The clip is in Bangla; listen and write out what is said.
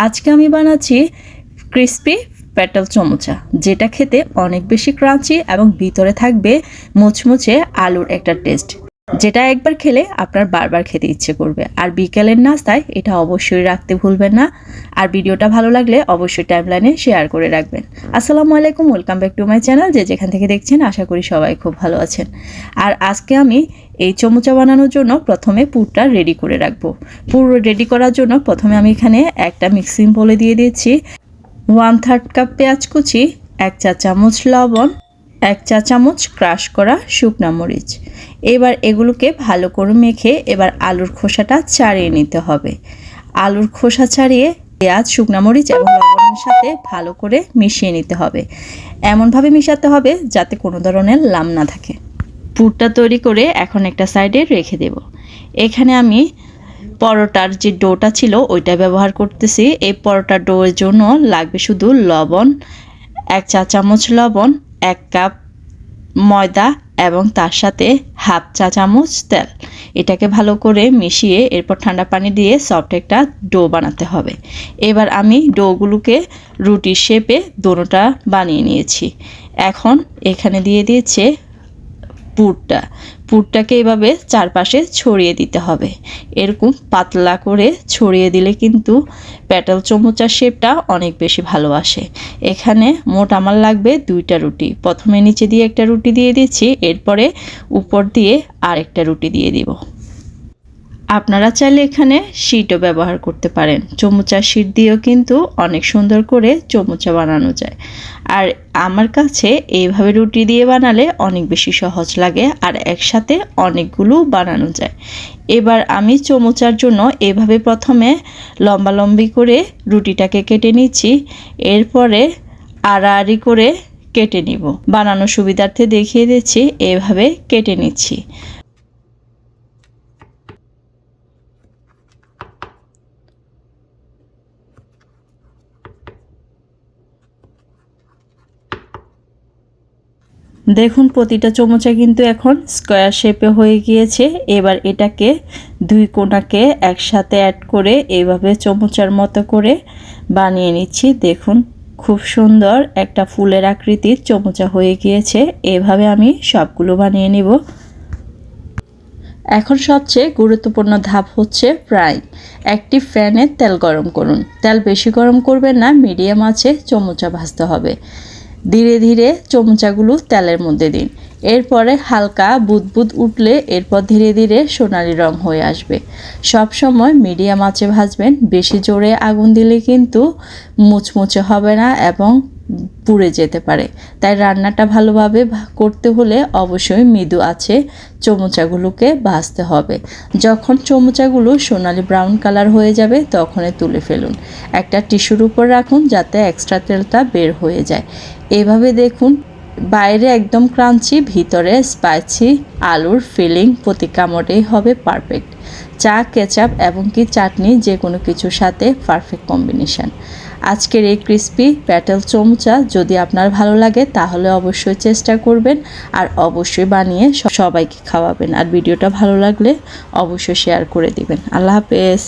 আজকে আমি বানাচ্ছি ক্রিস্পি পেটাল চমচা, যেটা খেতে অনেক বেশি ক্রাঞ্চি এবং ভিতরে থাকবে মুচমুচে আলুর একটা টেস্ট, যেটা একবার খেলে আপনার বারবার খেতে ইচ্ছে করবে। আর বিকেলের নাস্তায় এটা অবশ্যই রাখতে ভুলবেন না। আর ভিডিওটা ভালো লাগলে অবশ্যই টাইমলাইনে শেয়ার করে রাখবেন। আসসালামু আলাইকুম, welcome back to my channel. যেখান থেকে দেখছেন আশা করি সবাই খুব ভালো আছেন। আর আজকে আমি এই চমচা বানানোর জন্য প্রথমে পুরটা রেডি করে রাখবো। পুর রেডি করার জন্য প্রথমে আমি এখানে একটা মিক্সিং বলে দিয়ে দিয়েছি 1/3 কাপ পেঁয়াজ কুচি, 1 চা চামচ লবণ, 1 চা চামচ ক্রাশ করা শুকনো মরিচ। এবার এগুলোকে ভালো করে মেখে এবার আলুর খোসাটা ছাড়িয়ে নিতে হবে। আলুর খোসা ছাড়িয়ে পেঁয়াজ, শুকনো মরিচ এবং লবণের সাথে ভালো করে মিশিয়ে নিতে হবে। এমনভাবে মিশাতে হবে যাতে কোনো ধরনের লাম না থাকে। পুরটা তৈরি করে এখন একটা সাইডে রেখে দেব। এখানে আমি পরোটার যে ডোটা ছিল ওইটা ব্যবহার করতেছি। এই পরোটার ডোয়ের জন্য লাগবে শুধু লবণ, 1 চা চামচ লবণ, 1 কাপ ময়দা এবং তার সাথে 1/2 চা চামচ তেল। এটাকে ভালো করে মিশিয়ে এরপর ঠান্ডা পানি দিয়ে সফট একটা ডো বানাতে হবে। এবার আমি ডোগুলোকে রুটির শেপে দোনোটা বানিয়ে নিয়েছি। এখন এখানে দিয়ে দিয়েছে পুরটাকে এভাবে চারপাশে ছড়িয়ে দিতে হবে। এরকম পাতলা করে ছড়িয়ে দিলে কিন্তু পেটাল চমচার শেপটা অনেক বেশি ভালো আসে। এখানে মোট আমার লাগবে 2টা রুটি। প্রথমে নিচে দিয়ে একটা রুটি দিয়ে দিচ্ছি, এরপরে উপর দিয়ে আরেকটা রুটি দিয়ে দিব। আপনারা চাইলে এখানে শিটও ব্যবহার করতে পারেন। চমচা শিট দিয়েও কিন্তু অনেক সুন্দর করে চমচা বানানো যায়। আর আমার কাছে এইভাবে রুটি দিয়ে বানালে অনেক বেশি সহজ লাগে আর একসাথে অনেকগুলো বানানো যায়। এবার আমি চমচার জন্য এভাবে প্রথমে লম্বালম্বি করে রুটিটাকে কেটে নিচ্ছি, এরপরে আড়াআড়ি করে কেটে নিব। বানানোর সুবিধার্থে দেখিয়ে দিচ্ছি, এভাবে কেটে নিচ্ছি। দেখুন প্রতিটা চমচা কিন্তু এখন স্কোয়ার শেপে হয়ে গিয়েছে। এবার এটাকে 2 কোণাকে একসাথে অ্যাড করে এইভাবে চমচার মতো করে বানিয়ে নিচ্ছি। দেখুন খুব সুন্দর একটা ফুলের আকৃতির চমচা হয়ে গিয়েছে। এভাবে আমি সবগুলো বানিয়ে নিব। এখন সবচেয়ে গুরুত্বপূর্ণ ধাপ হচ্ছে ফ্রাই। একটি প্যানে তেল গরম করুন। তেল বেশি গরম করবেন না, মিডিয়াম আঁচে চমচা ভাজতে হবে। ধীরে ধীরে চমচাগুলো তেলের মধ্যে দিন। এরপরে হালকা বুদবুদ উঠলে এরপর ধীরে ধীরে সোনালি রং হয়ে আসবে। সব সময় মিডিয়াম আঁচে ভাজবেন। বেশি জোরে আগুন দিলে কিন্তু মুচমুচে হবে না এবং পুড়ে যেতে পারে। তাই রান্নাটা ভালোভাবে করতে হলে অবশ্যই মৃদু আঁচে চমচাগুলোকে ভাজতে হবে। যখন চমচাগুলো সোনালি ব্রাউন কালার হয়ে যাবে তখন তুলে ফেলুন। একটা টিস্যুর উপর রাখুন যাতে এক্সট্রা তেলটা বের হয়ে যায়। এভাবে দেখুন বাইরে একদম ক্রাঞ্চি, ভিতরে স্পাইসি আলুর ফিলিং প্রতি কামড়েই হবে পারফেক্ট। চা, কেচাপ এবং কি চাটনি যে কোনো কিছুর সাথে পারফেক্ট কম্বিনেশন। আজকের এই ক্রিস্পি পেটাল চমচা যদি আপনার ভালো লাগে তাহলে অবশ্যই চেষ্টা করবেন আর অবশ্যই বানিয়ে সবাইকে খাওয়াবেন। আর ভিডিওটা ভালো লাগলে অবশ্যই শেয়ার করে দিবেন। আল্লাহ হাফেজ।